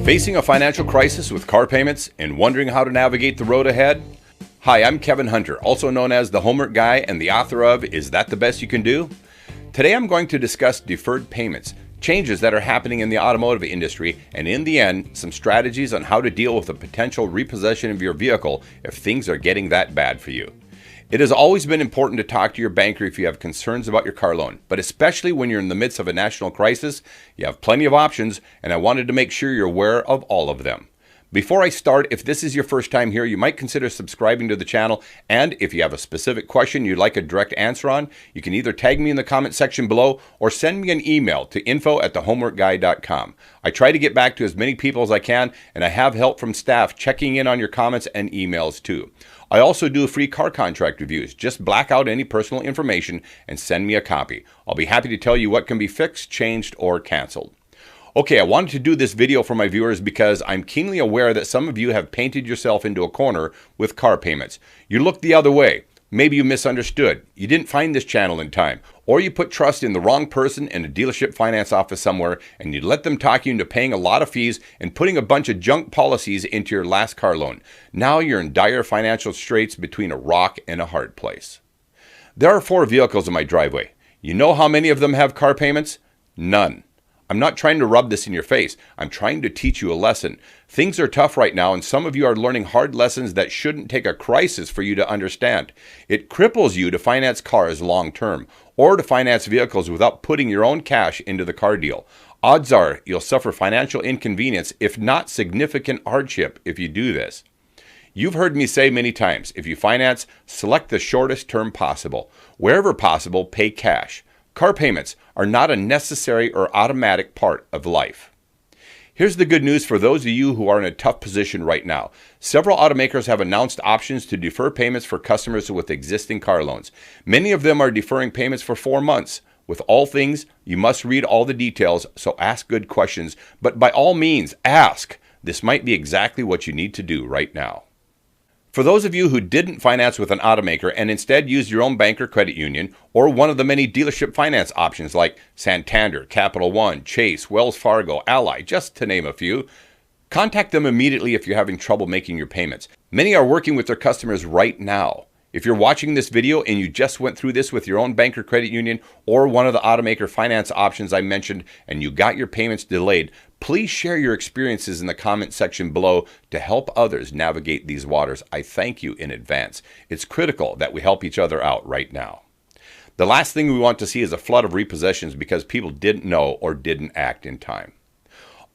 Facing a financial crisis with car payments and wondering how to navigate the road ahead? Hi, I'm Kevin Hunter, also known as the Homework Guy and the author of Is That the Best You Can Do? Today I'm going to discuss deferred payments, changes that are happening in the automotive industry, and in the end, some strategies on how to deal with a potential repossession of your vehicle if things are getting that bad for you. It has always been important to talk to your banker if you have concerns about your car loan, but especially when you're in the midst of a national crisis, you have plenty of options, and I wanted to make sure you're aware of all of them. Before I start, if this is your first time here, you might consider subscribing to the channel, and if you have a specific question you'd like a direct answer on, you can either tag me in the comment section below or send me an email to info@thehomeworkguy.com. I try to get back to as many people as I can, and I have help from staff checking in on your comments and emails too. I also do free car contract reviews. Just black out any personal information and send me a copy. I'll be happy to tell you what can be fixed, changed, or canceled. Okay, I wanted to do this video for my viewers because I'm keenly aware that some of you have painted yourself into a corner with car payments. You looked the other way. Maybe you misunderstood. You didn't find this channel in time. Or you put trust in the wrong person in a dealership finance office somewhere and you let them talk you into paying a lot of fees and putting a bunch of junk policies into your last car loan. Now you're in dire financial straits between a rock and a hard place. There are 4 vehicles in my driveway. You know how many of them have car payments? None. I'm not trying to rub this in your face. I'm trying to teach you a lesson. Things are tough right now, and some of you are learning hard lessons that shouldn't take a crisis for you to understand. It cripples you to finance cars long term, or to finance vehicles without putting your own cash into the car deal. Odds are you'll suffer financial inconvenience, if not significant hardship, if you do this. You've heard me say many times, if you finance, select the shortest term possible. Wherever possible, pay cash. Car payments are not a necessary or automatic part of life. Here's the good news for those of you who are in a tough position right now. Several automakers have announced options to defer payments for customers with existing car loans. Many of them are deferring payments for 4 months. With all things, you must read all the details, so ask good questions. But by all means, ask. This might be exactly what you need to do right now. For those of you who didn't finance with an automaker and instead used your own bank or credit union, or one of the many dealership finance options like Santander, Capital One, Chase, Wells Fargo, Ally, just to name a few, contact them immediately if you're having trouble making your payments. Many are working with their customers right now. If you're watching this video and you just went through this with your own bank or credit union or one of the automaker finance options I mentioned and you got your payments delayed, please share your experiences in the comment section below to help others navigate these waters. I thank you in advance. It's critical that we help each other out right now. The last thing we want to see is a flood of repossessions because people didn't know or didn't act in time.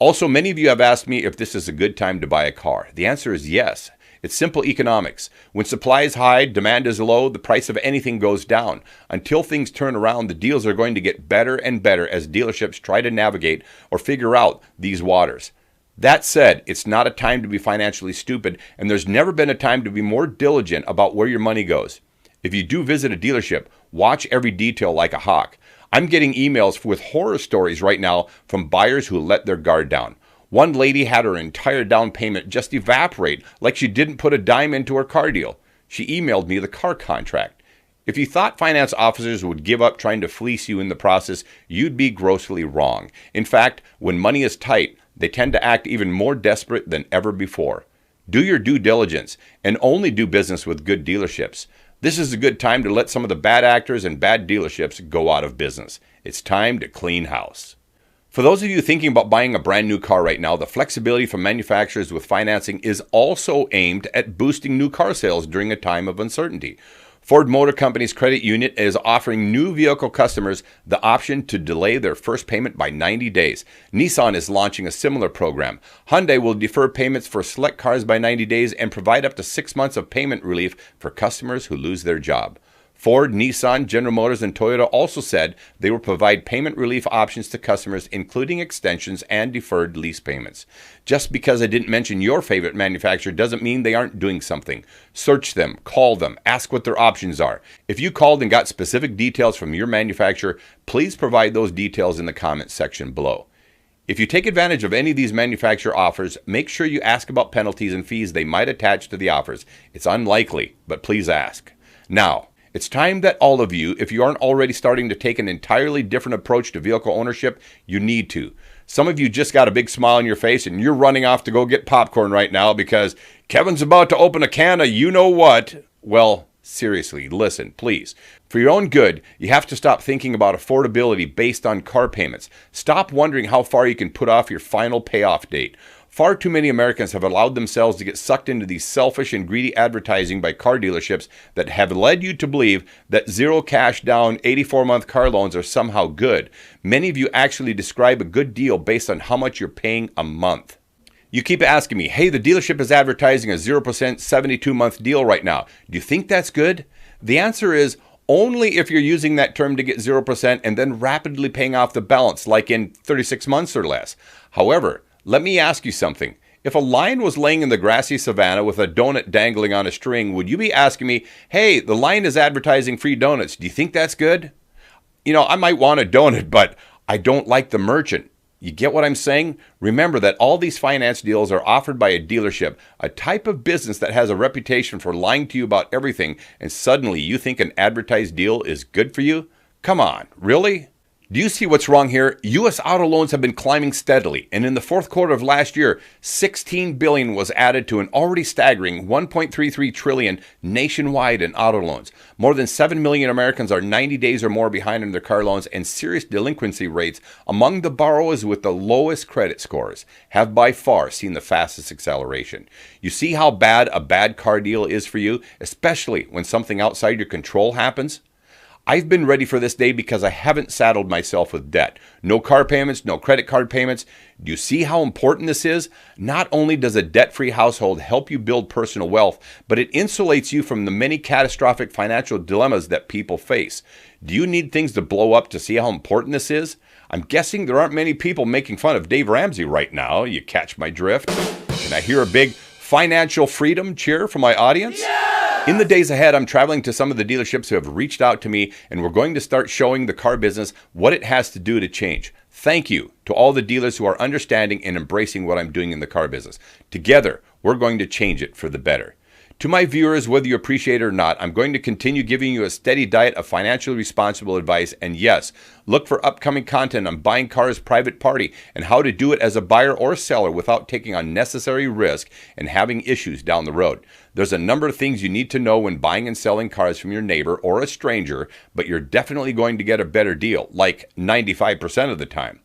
Also, many of you have asked me if this is a good time to buy a car. The answer is yes. It's simple economics. When supply is high, demand is low, the price of anything goes down. Until things turn around, the deals are going to get better and better as dealerships try to navigate or figure out these waters. That said, it's not a time to be financially stupid, and there's never been a time to be more diligent about where your money goes. If you do visit a dealership, watch every detail like a hawk. I'm getting emails with horror stories right now from buyers who let their guard down. One lady had her entire down payment just evaporate like she didn't put a dime into her car deal. She emailed me the car contract. If you thought finance officers would give up trying to fleece you in the process, you'd be grossly wrong. In fact, when money is tight, they tend to act even more desperate than ever before. Do your due diligence and only do business with good dealerships. This is a good time to let some of the bad actors and bad dealerships go out of business. It's time to clean house. For those of you thinking about buying a brand new car right now, the flexibility from manufacturers with financing is also aimed at boosting new car sales during a time of uncertainty. Ford Motor Company's credit unit is offering new vehicle customers the option to delay their first payment by 90 days. Nissan is launching a similar program. Hyundai will defer payments for select cars by 90 days and provide up to 6 months of payment relief for customers who lose their job. Ford, Nissan, General Motors, and Toyota also said they will provide payment relief options to customers, including extensions and deferred lease payments. Just because I didn't mention your favorite manufacturer doesn't mean they aren't doing something. Search them, call them, ask what their options are. If you called and got specific details from your manufacturer, please provide those details in the comments section below. If you take advantage of any of these manufacturer offers, make sure you ask about penalties and fees they might attach to the offers. It's unlikely, but please ask. Now, It's time that all of you, if you aren't already starting to take an entirely different approach to vehicle ownership, you need to. Some of you just got a big smile on your face and you're running off to go get popcorn right now because Kevin's about to open a can of you-know-what. Well, seriously, listen, please. For your own good, you have to stop thinking about affordability based on car payments. Stop wondering how far you can put off your final payoff date. Far too many Americans have allowed themselves to get sucked into these selfish and greedy advertising by car dealerships that have led you to believe that zero cash down 84-month car loans are somehow good. Many of you actually describe a good deal based on how much you're paying a month. You keep asking me, hey, the dealership is advertising a 0% 72-month deal right now. Do you think that's good? The answer is only if you're using that term to get 0% and then rapidly paying off the balance, like in 36 months or less. However, let me ask you something. If a lion was laying in the grassy savanna with a donut dangling on a string, would you be asking me, hey, the lion is advertising free donuts. Do you think that's good? You know, I might want a donut, but I don't like the merchant. You get what I'm saying? Remember that all these finance deals are offered by a dealership, a type of business that has a reputation for lying to you about everything, and suddenly you think an advertised deal is good for you? Come on, really? Do you see what's wrong here? U.S. auto loans have been climbing steadily, and in the fourth quarter of last year, $16 billion was added to an already staggering $1.33 trillion nationwide in auto loans. More than 7 million Americans are 90 days or more behind in their car loans, and serious delinquency rates among the borrowers with the lowest credit scores have by far seen the fastest acceleration. You see how bad a bad car deal is for you, especially when something outside your control happens? I've been ready for this day because I haven't saddled myself with debt. No car payments, no credit card payments. Do you see how important this is? Not only does a debt-free household help you build personal wealth, but it insulates you from the many catastrophic financial dilemmas that people face. Do you need things to blow up to see how important this is? I'm guessing there aren't many people making fun of Dave Ramsey right now. You catch my drift? Can I hear a big financial freedom cheer from my audience? Yeah! In the days ahead, I'm traveling to some of the dealerships who have reached out to me, and we're going to start showing the car business what it has to do to change. Thank you to all the dealers who are understanding and embracing what I'm doing in the car business. Together, we're going to change it for the better. To my viewers, whether you appreciate it or not, I'm going to continue giving you a steady diet of financially responsible advice. And yes, look for upcoming content on buying cars private party and how to do it as a buyer or seller without taking unnecessary risk and having issues down the road. There's a number of things you need to know when buying and selling cars from your neighbor or a stranger, but you're definitely going to get a better deal, like 95% of the time.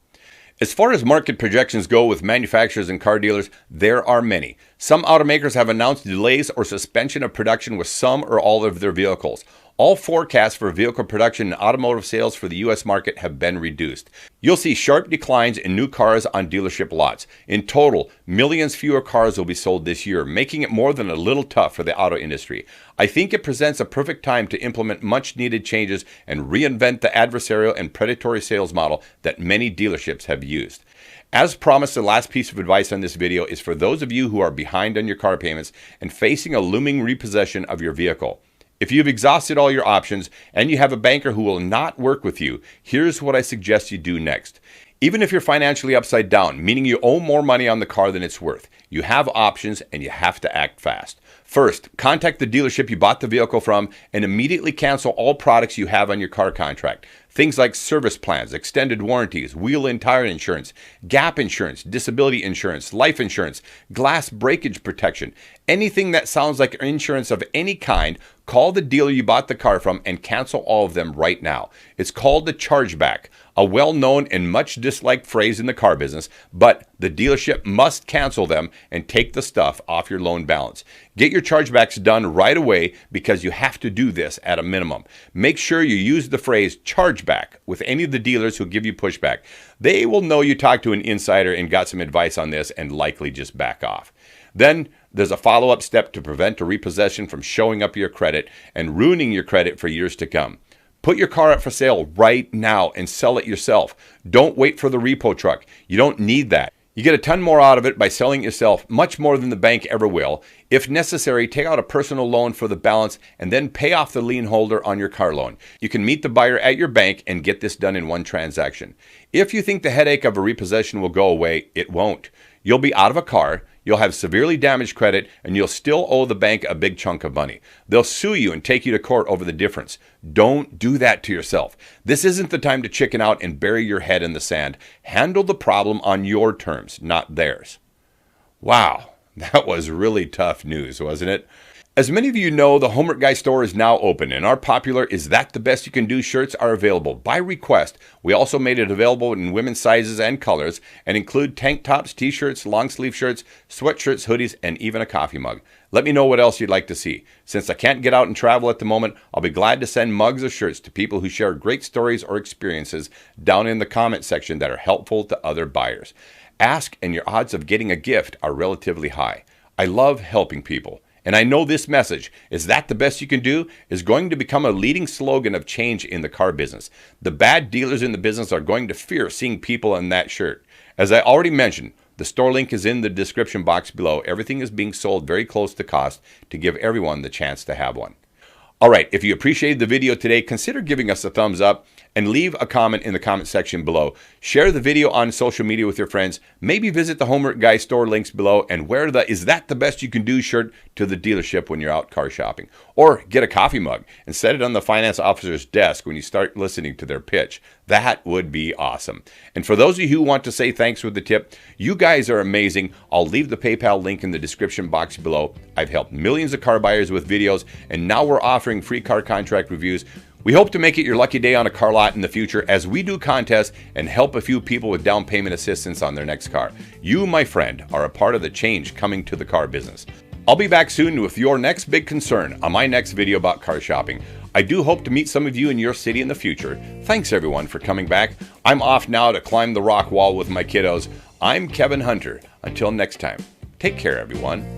As far as market projections go with manufacturers and car dealers, there are many. Some automakers have announced delays or suspension of production with some or all of their vehicles. All forecasts for vehicle production and automotive sales for the U.S. market have been reduced. You'll see sharp declines in new cars on dealership lots. In total, millions fewer cars will be sold this year, making it more than a little tough for the auto industry. I think it presents a perfect time to implement much-needed changes and reinvent the adversarial and predatory sales model that many dealerships have used. As promised, the last piece of advice on this video is for those of you who are behind on your car payments and facing a looming repossession of your vehicle. If you've exhausted all your options and you have a banker who will not work with you, here's what I suggest you do next. Even if you're financially upside down, meaning you owe more money on the car than it's worth, you have options and you have to act fast. First, contact the dealership you bought the vehicle from and immediately cancel all products you have on your car contract. Things like service plans, extended warranties, wheel and tire insurance, gap insurance, disability insurance, life insurance, glass breakage protection. Anything that sounds like insurance of any kind, call the dealer you bought the car from and cancel all of them right now. It's called the chargeback, a well-known and much disliked phrase in the car business, but the dealership must cancel them and take the stuff off your loan balance. Get your chargebacks done right away because you have to do this at a minimum. Make sure you use the phrase chargeback with any of the dealers who give you pushback. They will know you talked to an insider and got some advice on this and likely just back off. Then there's a follow-up step to prevent a repossession from showing up your credit and ruining your credit for years to come. Put your car up for sale right now and sell it yourself. Don't wait for the repo truck. You don't need that. You get a ton more out of it by selling it yourself, much more than the bank ever will. If necessary, take out a personal loan for the balance and then pay off the lien holder on your car loan. You can meet the buyer at your bank and get this done in one transaction. If you think the headache of a repossession will go away, it won't. You'll be out of a car. you'll have severely damaged credit, and you'll still owe the bank a big chunk of money. They'll sue you and take you to court over the difference. Don't do that to yourself. This isn't the time to chicken out and bury your head in the sand. Handle the problem on your terms, not theirs. Wow, that was really tough news, wasn't it? As many of you know, the Homework Guy store is now open, and our popular Is That the Best You Can Do shirts are available by request. We also made it available in women's sizes and colors and include tank tops, t-shirts, long sleeve shirts, sweatshirts, hoodies, and even a coffee mug. Let me know what else you'd like to see. Since I can't get out and travel at the moment, I'll be glad to send mugs or shirts to people who share great stories or experiences down in the comment section that are helpful to other buyers. Ask and your odds of getting a gift are relatively high. I love helping people. And I know this message, Is That the Best You Can Do, is going to become a leading slogan of change in the car business. The bad dealers in the business are going to fear seeing people in that shirt. As I already mentioned, the store link is in the description box below. Everything is being sold very close to cost to give everyone the chance to have one. All right, if you appreciated the video today, consider giving us a thumbs up and leave a comment in the comment section below. Share the video on social media with your friends. Maybe visit the Homework Guy store links below and wear the Is That the Best You Can Do shirt to the dealership when you're out car shopping. Or get a coffee mug and set it on the finance officer's desk when you start listening to their pitch. That would be awesome. And for those of you who want to say thanks with the tip, you guys are amazing. I'll leave the PayPal link in the description box below. I've helped millions of car buyers with videos, and now we're offering free car contract reviews. We hope to make it your lucky day on a car lot in the future as we do contests and help a few people with down payment assistance on their next car. You, my friend, are a part of the change coming to the car business. I'll be back soon with your next big concern on my next video about car shopping. I do hope to meet some of you in your city in the future. Thanks everyone for coming back. I'm off now to climb the rock wall with my kiddos. I'm Kevin Hunter. Until next time, take care everyone.